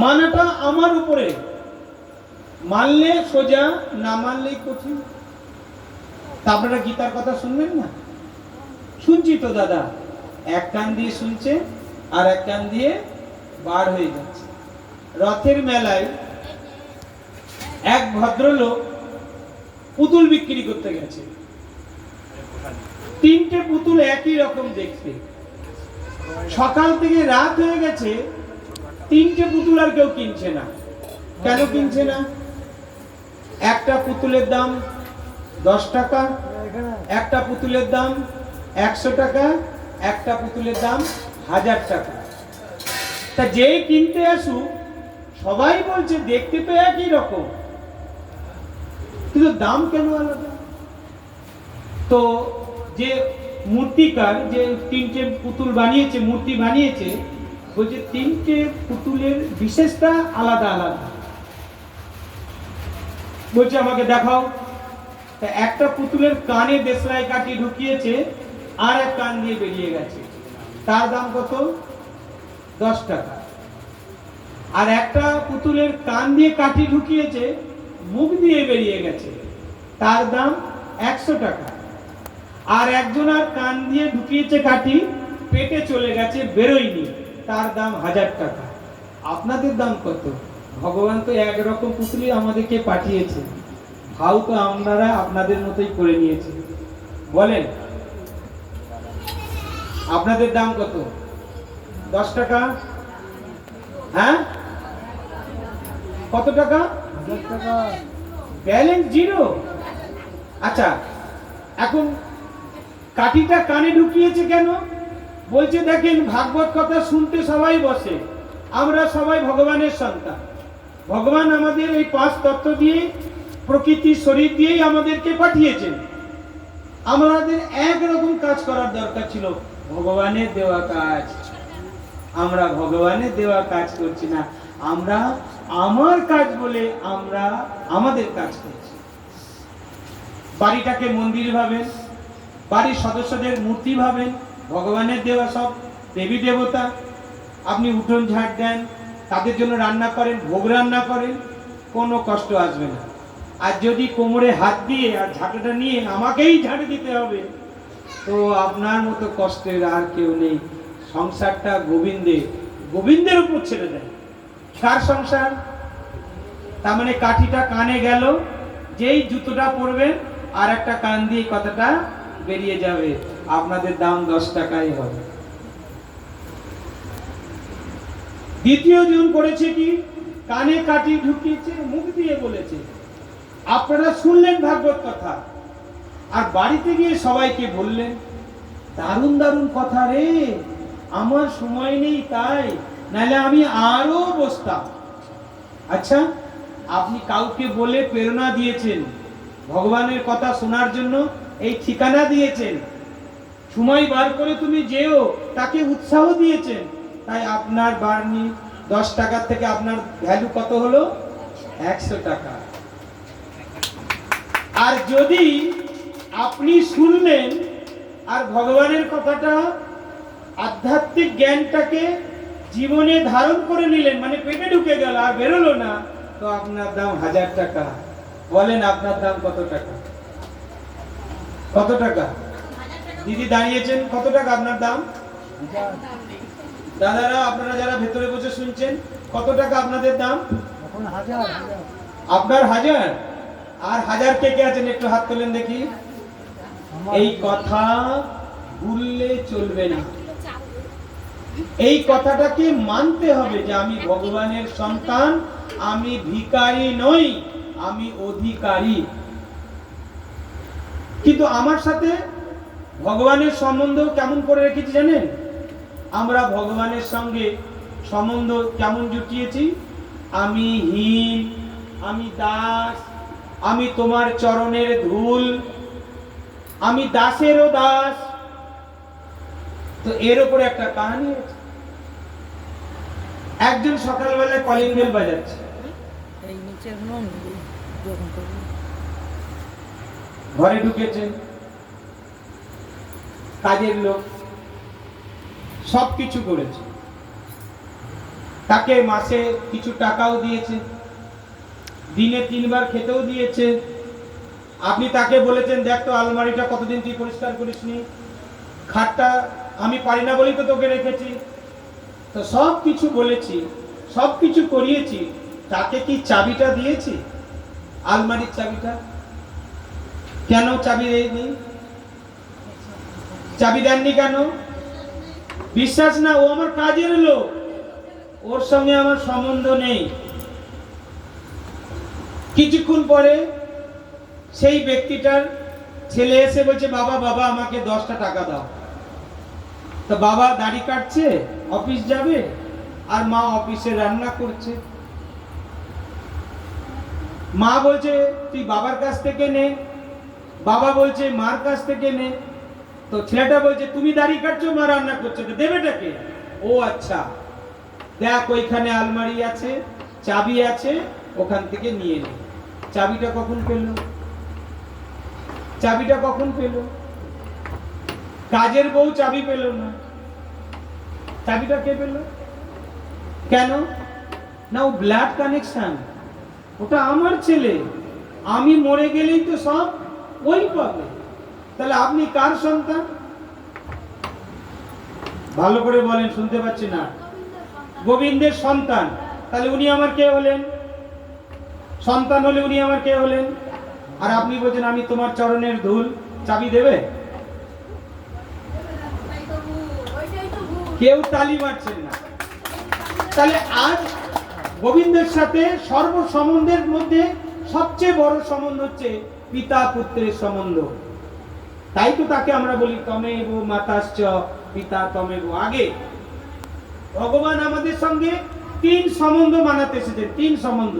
মানাটা আমার উপরে, মানলে সোজা, না মানলেই কঠিন। তা আপনারা গীতার কথা শুনবেন না? শুনছি তো দাদা, এক কান দিয়ে শুনছে আর এক কান দিয়ে বার হয়ে যাচ্ছে। রথের মেলায় এক ভদ্রলোক পুতুল বিক্রি করতে গেছে। তিনটে পুতুল একই রকম দেখতে। সকাল থেকে রাত হয়ে গেছে, তিনটে পুতুল আর কেউ কিনছে না। কেন কিনছে না? একটা পুতুলের দাম 10 টাকা, একটা পুতুলের দাম 100 টাকা, একটা পুতুলের দাম 1000 টাকা। তা যেই কিনতে আসুক সবাই বলছে দেখতে তো একই রকম, কিন্তু দাম কেন আলাদা? তো যে মূর্তিকার, যে তিনটে পুতুল বানিয়েছে, মূর্তি বানিয়েছে, বলছে তিনটে পুতুলের বিশেষটা আলাদা আলাদা। বলছে আমাকে দেখাও। তা একটা পুতুলের কানে দেশলাই কাঠি ঢুকিয়েছে, আর এক কান দিয়ে বেরিয়ে গেছে, তার দাম কত? 10 টাকা। আর একটা পুতুলের কান দিয়ে কাঠি ঢুকিয়েছে, মুখ দিয়ে বেরিয়ে গেছে, তার দাম 100 টাকা। আর একজন আর কান দিয়ে ঢুকিয়েছে কাঠি, পেটে চলে গেছে, বেরোয়নি, তার দাম 1000 টাকা। আপনাদের দাম কত? ভগবান তো একরকম পুতুলই আমাদেরকে পাঠিয়েছে, ভাও তো আপনারা আপনাদের মতোই করে নিয়েছে। বলেন আপনাদের দাম কত? 10 টাকা? হ্যাঁ, কত টাকা? 1000 টাকা। Balance zero. আচ্ছা, এখন কাঠিটা কানে ঢুকিয়েছে কেন? বলছে দেখেন, ভাগবত কথা শুনতে সবাই বসে, আমরা সবাই ভগবানের সন্তান। ভগবান আমাদের এই 5 তত্ত্ব দিয়ে, প্রকৃতি শরীর দিয়েই আমাদেরকে পাঠিয়েছেন। আমাদের একরকম কাজ করার দরকার ছিল, ভগবানের দেওয়া কাজ। আমরা ভগবানের দেওয়া কাজ করছি না, আমরা আমার কাজ বলে আমরা আমাদের কাজ করছি। বাড়িটাকে মন্দির ভাবেন, বাড়ির সদস্যদের মূর্তি ভাবেন, ভগবানের দেওয়া সব দেবী দেবতা। আপনি উঠোন ঝাড় দেন, তাদের জন্য রান্না করেন, ভোগ রান্না করেন, কোনো কষ্ট আসবে না। আর যদি কোমরে হাত দিয়ে আর ঝাঁটাটা নিয়ে আমাকেই ঝাড়ে দিতে হবে, তো আপনার মতো কষ্টের আর কেউ নেই। সংসারটা গোবিন্দের উপর ছেড়ে দেয়। কার সংসার? তার মানে কাঠিটা কানে গেল, যেই জুতোটা পরবেন আর একটা কান দিয়ে কথাটা বেরিয়ে যাবে, আপনাদের দাম 10 টাকাই হবে। দ্বিতীয় জন করেছে কি? কানে কাঠি ঢুকিয়েছে, মুখ দিয়ে বলেছে। আপনারা শুনলেন ভাগবত কথা, আর বাড়িতে গিয়ে সবাইকে বললেন, দারুণ দারুণ কথা রে, আমার সময় নেই তাই, নাহলে আমি আরো বসতাম। আচ্ছা, আপনি কাউকে বলে প্রেরণা দিয়েছেন, ভগবানের কথা শোনার জন্য এই ঠিকানা দিয়েছেন, সময় বার করে তুমি যেও, তাকে উৎসাহ দিয়েছেন, তাই আপনার বার্নি 10 টাকা থেকে আপনার ভ্যালু কত হলো? 100 টাকা। আর যদি আপনি শুনলেন আর ভগবানের কথাটা, আধ্যাত্মিক জ্ঞানটাকে জীবনে ধারণ করে নিলেন, মানে পেটে ঢুকে গেল আর বেরোলো না, তো আপনার দাম 1000 টাকা। বলেন আপনার দাম কত টাকা? কত টাকা? দিদি দাঁড়িয়েছেন, কত টাকা আপনার দাম? দাদারা আপনারা যারা ভেতরে বসে শুনছেন, কত টাকা আপনাদের দাম? আপনার 1000? আর 1000 কে কে আছেন একটু হাত তোলেন দেখি। এই কথা ভুললে চলবে না, এই কথাটাকে মানতে হবে যে আমি ভগবানের সন্তান, আমি ভিখারি নই, আমি অধিকারী। কিন্তু আমার সাথে ভগবানের সম্বন্ধ কেমন করে রেখেছি জানেন? আমরা ভগবানের সঙ্গে সম্বন্ধ কেমন জুটিয়েছি? আমি হীন, আমি দাস, আমি তোমার চরণের ধুল, আমি দাসেরও দাস। তো এর উপরে একটা কাহিনী আছে। একজন সকালবেলায় কলিং বেল বাজাচ্ছে, ঘরে ঢুকেছেন, কাজের লোক সবকিছু করেছে, তাকে মাসে কিছু টাকাও দিয়েছে, দিনে 3 বার খেতেও দিয়েছে। আপনি তাকে বলেছেন, দেখ তো আলমারিটা কতদিন তুই পরিষ্কার করিসনি, খাটটা আমি পারি না বলেই তো তোকে রেখেছি। তো সব কিছু বলেছি, সব কিছু করিয়েছি, তাকে কি চাবিটা দিয়েছি? আলমারির চাবিটা কেন চাবি দেয়নি? চাবি দেননি কেন? বিশ্বাস না, ও আমার কাজের লোক, ওর সঙ্গে আমার সম্বন্ধ নেই। কিছুক্ষণ পরে সেই ব্যক্তিটার ছেলে এসে বলছে, বাবা বাবা আমাকে 10টা টাকা দাও। তো বাবা দাড়ি কাটছে, অফিস যাবে, আর মা অফিসে রান্না করছে। মা বলছে তুই বাবার কাছ থেকে নে, বাবা বলছে মার কাছ থেকে নে। তো ছেলেটা বলছে তুমি দাড়ি কাটছো, মা রান্না করছে, তো দেবেটাকে? ও আচ্ছা, দেখ ওইখানে আলমারি আছে, চাবি আছে, ওখান থেকে নিয়ে নে। চাবিটা কখন পেল? চাবিটা কখন পেল? কাজের বউ চাবি পেল না, চাবিটা কে পেল? কেন না? ও ব্লাড কানেকশন, ওটা আমার ছেলে, আমি মরে গেলেই তো সব ওই পাবে। তাহলে আপনি কার সন্তান? ভালো করে বলেন, শুনতে পাচ্ছি না। গোবিন্দের সন্তান। তাহলে উনি আমার কে হলেন? সন্তান হলে উনি আমার কে হলেন? আর আপনি বলছেন আমি তোমার চরণের ধুল, চাবি দেবে? কেউ তালি মারছেন না। তাহলে আজ গোবিন্দের সাথে সর্বসম্বন্ধের মধ্যে সবচেয়ে বড় সম্বন্ধ হচ্ছে পিতা পুত্রের সম্বন্ধ। তাই তো তাকে আমরা বলি তমেব মাতাশ্চ পিতা তমেব। আগে ভগবান আমাদের সঙ্গে 3 সম্বন্ধ মানাতে এসেছেন, 3 সম্বন্ধ।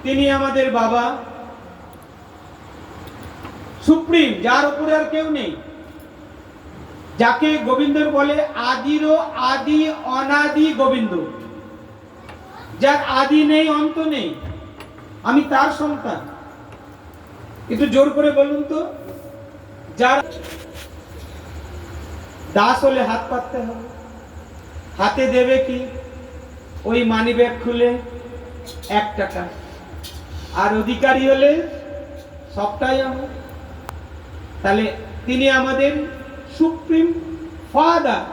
তিনি আমাদের বাবা, সুপ্রিম, যার উপরে আর কেউ নেই, যাকে গোবিন্দ বলে আদিরও আদি অনাদি গোবিন্দ, যার আদি নেই অন্ত নেই, আমি তার সন্তান। একটু জোর করে বলুন তো। যার দাস হলে হাত পাততে হবে, হাতে দেবে কি? ওই মানি ব্যাগ খুলে 1 টাকা। আর অধিকারী হলে সবটাই আমার। তাহলে তিনি আমাদের সুপ্রিম ফাদার,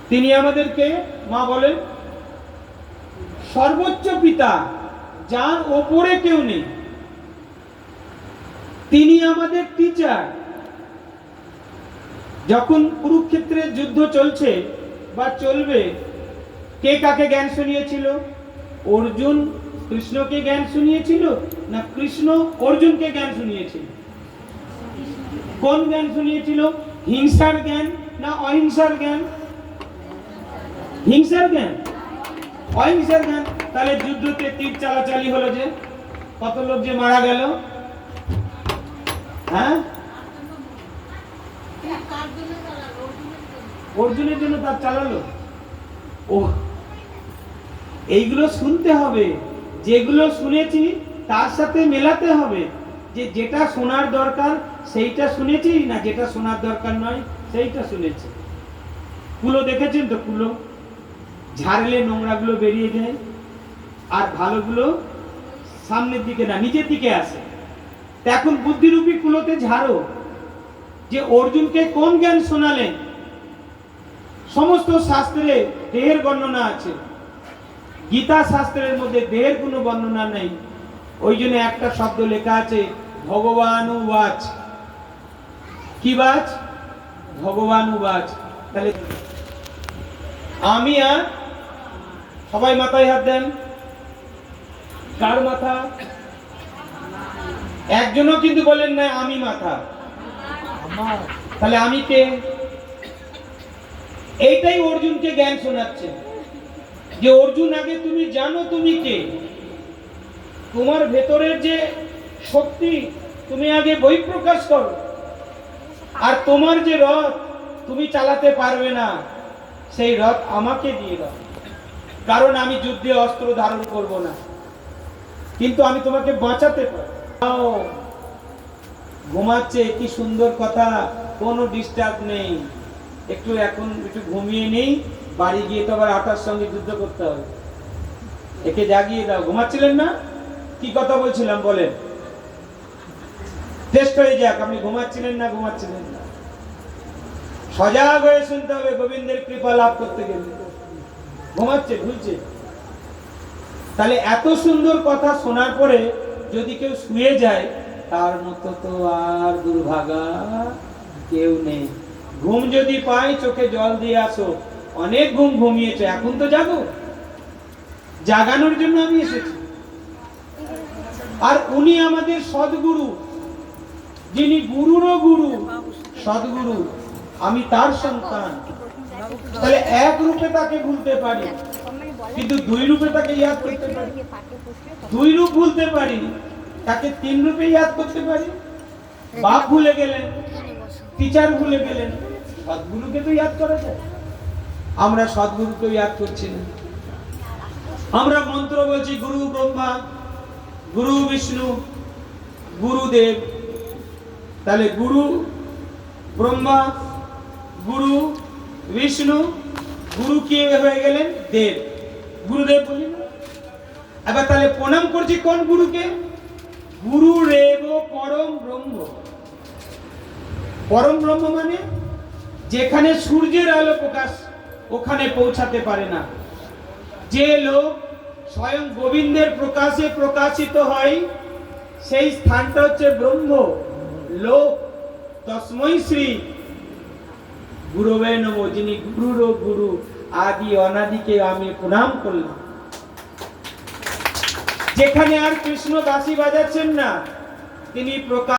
তিনি আমাদেরকে মা বলেন সর্বোচ্চ পিতা, যার ওপরে কেউ নেই। তিনি আমাদের টিচার। যখন কুরুক্ষেত্রের যুদ্ধ চলছে বা চলবে, কে কাকে জ্ঞান শুনিয়েছিল? অর্জুন কৃষ্ণকে জ্ঞান শুনিয়েছিল, না কৃষ্ণ অর্জুনকে জ্ঞান শুনিয়েছিল? কোন জ্ঞান শুনিয়েছিল? হিংসার জ্ঞান না অহিংসার জ্ঞান? হিংসার জ্ঞান, অহিংসার জ্ঞান। তাহলে যুদ্ধতে তীর চালাচালি হলো, যে কত লোক যে মারা গেল, হ্যাঁ? অর্জুনের জন্য তার চালালো। ও, এইগুলো শুনতে হবে। যেগুলো শুনেছি তার সাথে মেলাতে হবে, যে যেটা শোনার দরকার সেইটা শুনেছি, না যেটা শোনার দরকার নয় সেইটা শুনেছি। কুলো দেখেছেন তো? কুলো ঝাড়লে নোংরাগুলো বেরিয়ে যায়, আর ভালোগুলো সামনের দিকে না নিচের দিকে আসে। এখন বুদ্ধিরূপী কুলোতে ঝাড়ো, যে অর্জুনকে কোন জ্ঞান শোনালেন। সমস্ত শাস্ত্রে দেহের বর্ণনা আছে, গীতা শাস্ত্রের মধ্যে দেহের কোনো বর্ণনা নেই। ওই জন্য একটা শব্দ লেখা আছে ভগবানুবাচ। কি বাচ? ভগবানুবাচ। তাহলে আমি আর সবাই মাথায় হাত দেন। কার মাথা? একজনও কিন্তু বলেন না আমি মাথা। তাহলে আমি কে? এইটাই অর্জুনকে জ্ঞান শোনাচ্ছে, যে অর্জুন আগে তুমি জানো তুমি কে, তোমার ভেতরের যে শক্তি তুমি আগে বহিঃপ্রকাশ করো। আর তোমার যে রথ তুমি চালাতে পারবে না, সেই রথ আমাকে দিয়ে দাও। কারণ আমি যুদ্ধে অস্ত্র ধারণ করব না, কিন্তু আমি তোমাকে বাঁচাতে পারি। ঘুমাচ্ছে, কি সুন্দর কথা, কোনো ডিস্টার্ব নেই। এখন একটু ঘুমিয়ে নেই, বাড়ি গিয়ে তো আবার আটার সঙ্গে যুদ্ধ করতে হবে, একে জাগিয়ে দাও। ঘুমাচ্ছিলেন না? কি কথা বলছিলাম বলেন, টেস্ট হয়ে যাক, আপনি ঘুমাচ্ছিলেন না ঘুমাচ্ছিলেন না। সজাগ হয়ে শুনতে হবে গোবিন্দের কৃপা লাভ করতে গেলে। ঘুমাচ্ছে, ভুলছে। তাহলে এত সুন্দর কথা শোনার পরে যদি কেউ শুয়ে যায়, তার মতো তো আর দুর্ভাগা কেউ নেই। ঘুম যদি পাই চোখে জল দিয়ে আসো, অনেক ঘুম ঘুমিয়েছে, এখন তো জাগো, জাগানোর জন্য আমি এসেছি। আর উনি আমাদের সদ্গুরু, যিনি গুরুরও গুরু, সদ্গুরু, আমি তার সন্তান। তাহলে এক রূপে তাকে ভুলতে পারি, কিন্তু দুই রূপে তাকে ইয়াদ করতে পারি। দুই রূপ ভুলতে পারি, তাকে তিন রূপে ইয়াদ করতে পারি। বাপ ভুলে গেলেন, টিচার ভুলে গেলেন, সদ্গুরুকে তো ইয়াদ করা যায়। আমরা সদ্গুরুকে ইয়াদ করছি না। আমরা মন্ত্র বলছি গুরু ব্রহ্মা, গুরু বিষ্ণু, গুরুদেব। তাহলে গুরু ব্রহ্মা, গুরু বিষ্ণু, গুরু কে হয়ে গেলেন? দেব, গুরুদেব বলি না। এবার তাহলে প্রণাম করছি কোন গুরুকে? গুরু রেব পরম ব্রহ্ম। পরম ব্রহ্ম মানে যেখানে সূর্যের আলো প্রকাশ, ওখানে পৌঁছাতে পারে না। যে লোক স্বয়ং গোবিন্দের প্রকাশে প্রকাশিত হয়, সেই স্থানটা হচ্ছে ব্রহ্ম লোক। তস্মৈ শ্রী গুরুবে নমঃ, যিনি গুরুরও গুরু, আদি অনাদিকে আমি প্রণাম করলাম। যেখানে আর কৃষ্ণ বাঁশি বাজাচ্ছেন না, তিনি প্রকাশ